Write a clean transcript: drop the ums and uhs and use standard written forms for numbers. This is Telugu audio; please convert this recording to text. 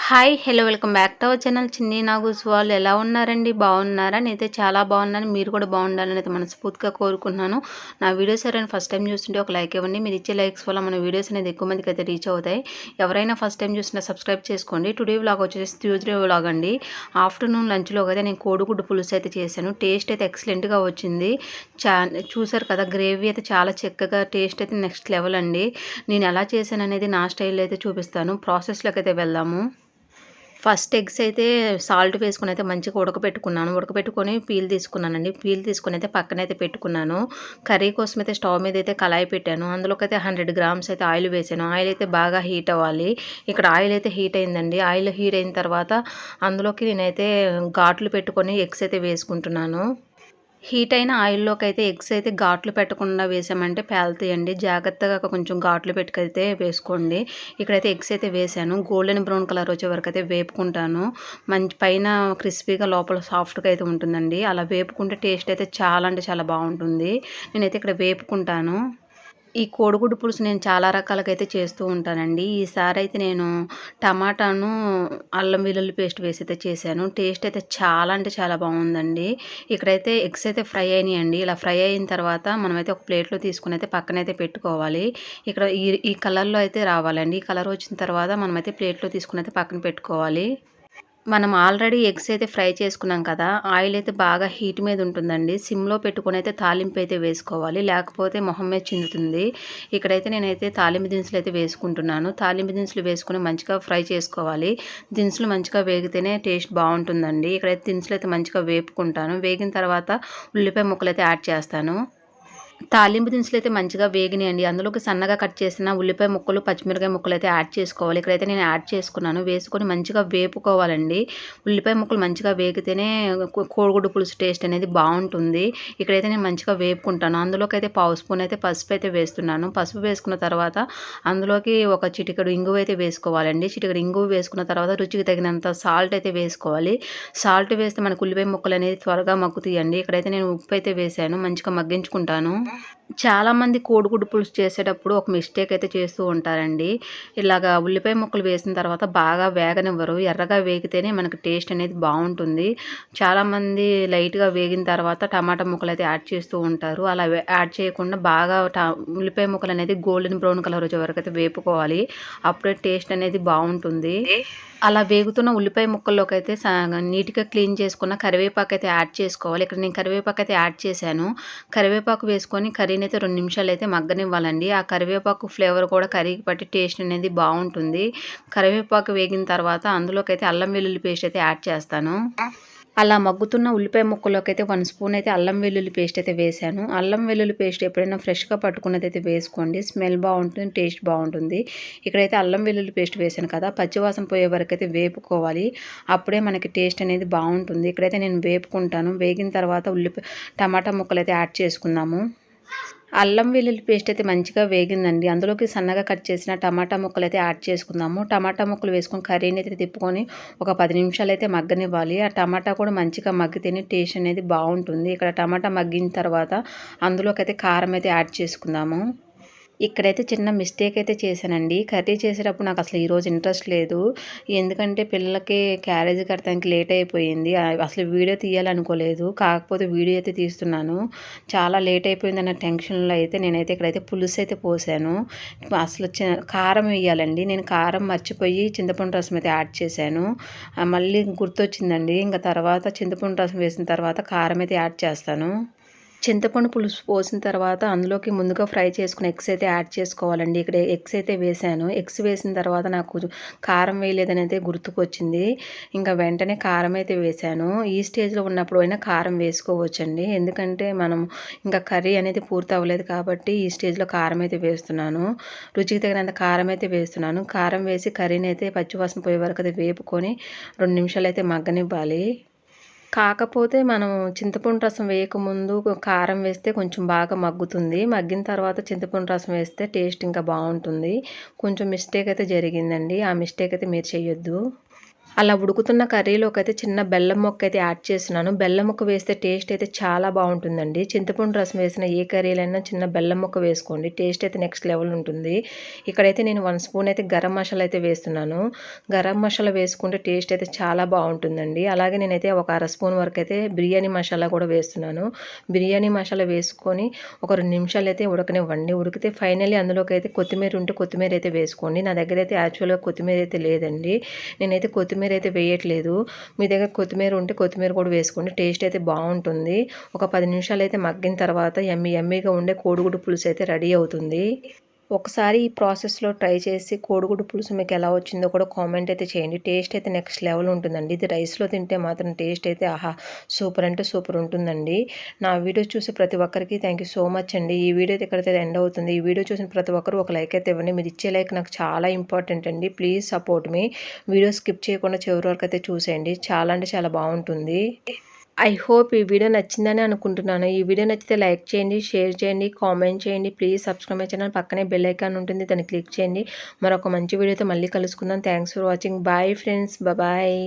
Hi! Hello! Welcome back to our channel చిన్ని నాగూస్ వాళ్ళు ఎలా ఉన్నారండి? బాగున్నారా? నేనైతే చాలా బాగున్నాను. మీరు కూడా బాగుండాలని అయితే మనస్ఫూర్తిగా కోరుకుంటున్నాను. నా వీడియోస్ ఎవరైనా ఫస్ట్ టైం చూస్తుంటే ఒక లైక్ ఇవ్వండి. మీరు ఇచ్చే లైక్స్ వల్ల మన వీడియోస్ అనేది ఎక్కువ మందికి అయితే రీచ్ అవుతాయి. ఎవరైనా ఫస్ట్ టైం చూసినా సబ్స్క్రైబ్ చేసుకోండి. టుడే వ్లాగ్ వచ్చేసి ట్యూస్డే వ్లాగ్ అండి. ఆఫ్టర్నూన్ లంచ్లో అయితే నేను కోడిగుడ్డు పులుసు అయితే చేశాను. టేస్ట్ అయితే ఎక్సలెంట్గా వచ్చింది. చూసారు కదా, గ్రేవీ అయితే చాలా చక్కగా, టేస్ట్ అయితే నెక్స్ట్ లెవెల్ అండి. నేను ఎలా చేశాను అనేది నా స్టైల్లో అయితే చూపిస్తాను. ప్రాసెస్లోకి అయితే వెళ్దాము. ఫస్ట్ ఎగ్స్ అయితే సాల్ట్ వేసుకొని అయితే మంచిగా ఉడకపెట్టుకున్నాను. ఉడకపెట్టుకొని పీల్ తీసుకున్నానండి. పీల్ తీసుకొని అయితే పక్కనైతే పెట్టుకున్నాను. కర్రీ కోసం అయితే స్టవ్ మీద అయితే కళాయి పెట్టాను. అందులోకైతే 100 గ్రామ్స్ అయితే ఆయిల్ వేసాను. ఆయిల్ అయితే బాగా హీట్ అవ్వాలి. ఇక్కడ ఆయిల్ అయితే హీట్ అయిందండి. ఆయిల్ హీట్ అయిన తర్వాత అందులోకి నేనైతే ఘాట్లు పెట్టుకొని ఎగ్స్ అయితే వేసుకుంటున్నాను. హీట్ అయిన ఆయిల్లోకి అయితే ఎగ్స్ అయితే ఘాట్లు పెట్టకుండా వేసామంటే పేలుతాయండి. జాగ్రత్తగా కొంచెం ఘాట్లు పెట్టుకైతే వేసుకోండి. ఇక్కడైతే ఎగ్స్ అయితే వేసాను. గోల్డెన్ బ్రౌన్ కలర్ వచ్చే వరకు అయితే వేపుకుంటాను. మంచి పైన క్రిస్పీగా లోపల సాఫ్ట్గా అయితే ఉంటుందండి. అలా వేపుకుంటే టేస్ట్ అయితే చాలా అంటే చాలా బాగుంటుంది. నేనైతే ఇక్కడ వేపుకుంటాను. ఈ కోడిగుడ్డు పులుసు నేను చాలా రకాలుగా అయితే చేస్తూ ఉంటానండి. ఈసారి అయితే నేను టమాటాను, అల్లం వెల్లుల్లి పేస్ట్ వేసి అయితే చేశాను. టేస్ట్ అయితే చాలా అంటే చాలా బాగుందండి. ఇక్కడైతే ఎగ్స్ అయితే ఫ్రై అయినాయండి. ఇలా ఫ్రై అయిన తర్వాత మనమైతే ఒక ప్లేట్‌లో తీసుకొని అయితే పక్కనైతే పెట్టుకోవాలి. ఇక్కడ ఈ ఈ కలర్‌లో అయితే రావాలండి. ఈ కలర్ వచ్చిన తర్వాత మనమైతే ప్లేట్‌లో తీసుకొని అయితే పక్కన పెట్టుకోవాలి. మనం ఆల్రెడీ ఎగ్స్ అయితే ఫ్రై చేసుకున్నాం కదా! ఆయిల్ అయితే బాగా హీట్ మీద ఉంటుందండి. సిమ్‌లో పెట్టుకొని అయితే తాలింపు అయితే వేసుకోవాలి. లేకపోతే మొహం మీద చిందుతుంది. ఇక్కడైతే నేనైతే తాలింపు దినుసులు అయితే వేసుకుంటున్నాను. తాలింపు దినుసులు వేసుకొని మంచిగా ఫ్రై చేసుకోవాలి. దినుసులు మంచిగా వేగితేనే టేస్ట్ బావుంటుందండి. ఇక్కడైతే దినుసులు అయితే మంచిగా వేపుకుంటాను. వేగిన తర్వాత ఉల్లిపాయ ముక్కలైతే యాడ్ చేస్తాను. తాలింపు దినుసులైతే మంచిగా వేగినాయండి. అందులోకి సన్నగా కట్ చేసిన ఉల్లిపాయ ముక్కలు, పచ్చిమిరపకాయ ముక్కలైతే యాడ్ చేసుకోవాలి. ఇక్కడైతే నేను యాడ్ చేసుకున్నాను. వేసుకొని మంచిగా వేపుకోవాలండి. ఉల్లిపాయ ముక్కలు మంచిగా వేగితేనే కోడిగుడ్డు పులుసు టేస్ట్ అనేది బావుంటుంది. ఇక్కడైతే నేను మంచిగా వేపుకుంటాను. అందులోకైతే పావు స్పూన్ అయితే పసుపు అయితే వేస్తున్నాను. పసుపు వేసుకున్న తర్వాత అందులోకి ఒక చిటికెడు ఇంగువ అయితే వేసుకోవాలండి. చిటికెడు ఇంగువ వేసుకున్న తర్వాత రుచికి తగినంత సాల్ట్ అయితే వేసుకోవాలి. సాల్ట్ వేస్తే మనకు ఉల్లిపాయ ముక్కలు అనేది త్వరగా మగ్గుతాయండి. ఇక్కడైతే నేను ఉప్పు అయితే వేసాను. మంచిగా మగ్గించుకుంటాను. చాలామంది కోడిగుడ్డు పులుసు చేసేటప్పుడు ఒక మిస్టేక్ అయితే చేస్తూ ఉంటారండి. ఇలాగా ఉల్లిపాయ ముక్కలు వేసిన తర్వాత బాగా వేగనివ్వరు. ఎర్రగా వేగితేనే మనకు టేస్ట్ అనేది బావుంటుంది. చాలామంది లైట్‌గా వేగిన తర్వాత టమాటా ముక్కలైతే యాడ్ చేస్తూ ఉంటారు. అలా యాడ్ చేయకుండా బాగా ఉల్లిపాయ ముక్కలనేది గోల్డెన్ బ్రౌన్ కలర్ వచ్చే వరకైతే వేపుకోవాలి. అప్పుడే టేస్ట్ అనేది బావుంటుంది. అలా వేగుతున్న ఉల్లిపాయ ముక్కల్లోకైతే నీట్‌గా క్లీన్ చేసుకున్న కరివేపాకైతే యాడ్ చేసుకోవాలి. ఇక్కడ నేను కరివేపాకైతే యాడ్ చేశాను. కరివేపాకు వేసుకొని కర్రీనైతే 2 నిమిషాలైతే మగ్గనివ్వాలండి. ఆ కరివేపాకు ఫ్లేవర్ కూడా కర్రీకి పట్టి టేస్ట్ అనేది బావుంటుంది. కరివేపాకు వేగిన తర్వాత అందులోకైతే అల్లం వెల్లుల్లి పేస్ట్ అయితే యాడ్ చేస్తాను. అలా మగ్గుతున్న ఉల్లిపాయ ముక్కల్లోకైతే 1 స్పూన్ అయితే అల్లం వెల్లుల్లి పేస్ట్ అయితే వేశాను. అల్లం వెల్లుల్లి పేస్ట్ ఎప్పుడైనా ఫ్రెష్‌గా పట్టుకున్నదైతే వేసుకోండి. స్మెల్ బావుంటుంది. టేస్ట్ బావుంటుంది. ఇక్కడైతే అల్లం వెల్లుల్లి పేస్ట్ వేశాను కదా! పచ్చివాసన పోయే వరకైతే వేపుకోవాలి. అప్పుడే మనకి టేస్ట్ అనేది బావుంటుంది. ఇక్కడైతే నేను వేపుకుంటాను. వేగిన తర్వాత టమాటా ముక్కలైతే యాడ్ చేసుకుందాము. అల్లం వెల్లుల్లి పేస్ట్ అయితే మంచిగా వేగిందండి. అందులోకి సన్నగా కట్ చేసిన టమాటా ముక్కలైతే యాడ్ చేసుకుందాము. టమాటా ముక్కలు వేసుకొని కర్రీని అయితే తిప్పుకొని ఒక 10 నిమిషాలైతే మగ్గనివ్వాలి. ఆ టమాటా కూడా మంచిగా మగ్గితేనే టేస్ట్ అనేది బావుంటుంది. ఇక్కడ టమాటా మగ్గిన తర్వాత అందులోకైతే కారం అయితే యాడ్ చేసుకుందాము. ఇక్కడైతే చిన్న మిస్టేక్ అయితే చేశానండి. కర్రీ చేసేటప్పుడు నాకు అసలు ఈరోజు ఇంట్రెస్ట్ లేదు. ఎందుకంటే పిల్లలకి క్యారేజీ కట్టడానికి లేట్ అయిపోయింది. అసలు వీడియో తీయాలనుకోలేదు. కాకపోతే వీడియో అయితే తీస్తున్నాను. చాలా లేట్ అయిపోయిందన్న టెన్షన్‌లో అయితే నేనైతే ఇక్కడైతే పులుసు అయితే పోసాను. అసలు కారం వేయాలండి. నేను కారం మర్చిపోయి చింతపండు రసం అయితే యాడ్ చేశాను. మళ్ళీ గుర్తొచ్చిందండి. ఇంక తర్వాత చింతపండు రసం వేసిన తర్వాత కారం అయితే యాడ్ చేస్తాను. చింతపండు పులుసు పోసిన తర్వాత అందులోకి ముందుగా ఫ్రై చేసుకున్న ఎగ్స్ అయితే యాడ్ చేసుకోవాలండి. ఇక్కడ ఎగ్స్ అయితే వేసాను. ఎగ్స్ వేసిన తర్వాత నాకు కారం వేయలేదని అయితే గుర్తుకొచ్చింది. ఇంకా వెంటనే కారం అయితే వేసాను. ఈ స్టేజ్‌లో ఉన్నప్పుడు అయినా కారం వేసుకోవచ్చండి. ఎందుకంటే మనం ఇంకా కర్రీ అనేది పూర్తి అవ్వలేదు కాబట్టి ఈ స్టేజ్‌లో కారం అయితే వేస్తున్నాను. రుచికి తగినంత కారం అయితే వేస్తున్నాను. కారం వేసి కర్రీని అయితే పచ్చివాసన పోయే వరకు అయితే వేపుకొని 2 నిమిషాలైతే మగ్గనివ్వాలి. కాకపోతే మనం చింతపండు రసం వేయకముందు కారం వేస్తే కొంచెం బాగా మగ్గుతుంది. మగ్గిన తర్వాత చింతపండు రసం వేస్తే టేస్ట్ ఇంకా బావుంటుంది. కొంచెం మిస్టేక్ అయితే జరిగిందండి. ఆ మిస్టేక్ అయితే మీరు చేయొద్దు. అలా ఉడుకుతున్న కర్రీలోకైతే చిన్న బెల్లం ముక్క అయితే యాడ్ చేస్తున్నాను. బెల్లం ముక్క వేస్తే టేస్ట్ అయితే చాలా బావుంటుందండి. చింతపండు రసం వేసిన ఏ కర్రీలైనా చిన్న బెల్లం ముక్క వేసుకోండి. టేస్ట్ అయితే నెక్స్ట్ లెవెల్ ఉంటుంది. ఇక్కడైతే నేను 1 స్పూన్ అయితే గరం మసాలా అయితే వేస్తున్నాను. గరం మసాలా వేసుకుంటే టేస్ట్ అయితే చాలా బావుంటుందండి. అలాగే నేనైతే ఒక అర స్పూన్ వరకు అయితే బిర్యానీ మసాలా కూడా వేస్తున్నాను. బిర్యానీ మసాలా వేసుకొని ఒక 2 నిమిషాలు అయితే ఉడకనివ్వండి. ఉడికితే ఫైనల్లీ అందులోకి అయితే కొత్తిమీర ఉంటే కొత్తిమీర అయితే వేసుకోండి. నా దగ్గర అయితే యాక్చువల్‌గా కొత్తిమీర అయితే లేదండి. నేనైతే కొత్తిమీర అయితే వేయట్లేదు. మీ దగ్గర కొత్తిమీర ఉంటే కొత్తిమీర కూడా వేసుకోండి. టేస్ట్ అయితే బావుంటుంది. ఒక 10 నిమిషాలు అయితే మగ్గిన తర్వాత యమ్మీ యమ్మీగా ఉండే కోడిగుడ్డు పులుసు అయితే రెడీ అవుతుంది. ఒకసారి ఈ ప్రాసెస్‌లో ట్రై చేసి కోడిగుడ్డు పులుసు మీకు ఎలా వచ్చిందో కూడా కామెంట్ అయితే చేయండి. టేస్ట్ అయితే నెక్స్ట్ లెవెల్ ఉంటుందండి. ఇది రైస్‌లో తింటే మాత్రం టేస్ట్ అయితే ఆహా! సూపర్ అంటే సూపర్ ఉంటుందండి. నా వీడియో చూసి ప్రతి ఒక్కరికి థ్యాంక్ యూ సో మచ్ అండి. ఈ వీడియో అయితే ఇక్కడితో ఎండ్ అవుతుంది. ఈ వీడియో చూసిన ప్రతి ఒక్కరు ఒక లైక్ అయితే ఇవ్వండి. మీరు ఇచ్చే లైక్ నాకు చాలా ఇంపార్టెంట్ అండి. Please support me. Video skip చేయకుండా చివరి వరకు అయితే చూసేయండి. చాలా అంటే చాలా బావుంటుంది. ఐ హోప్ ఈ వీడియో నచ్చిందని అనుకుంటున్నాను. ఈ వీడియో నచ్చితే లైక్ చేయండి, షేర్ చేయండి, కామెంట్ చేయండి. Please subscribe my channel. పక్కనే బెల్ ఐకాన్ ఉంటుంది. దాన్ని క్లిక్ చేయండి. మరొక మంచి వీడియోతో మళ్ళీ కలుసుకుందాం. Thanks for watching. Bye friends. Bye.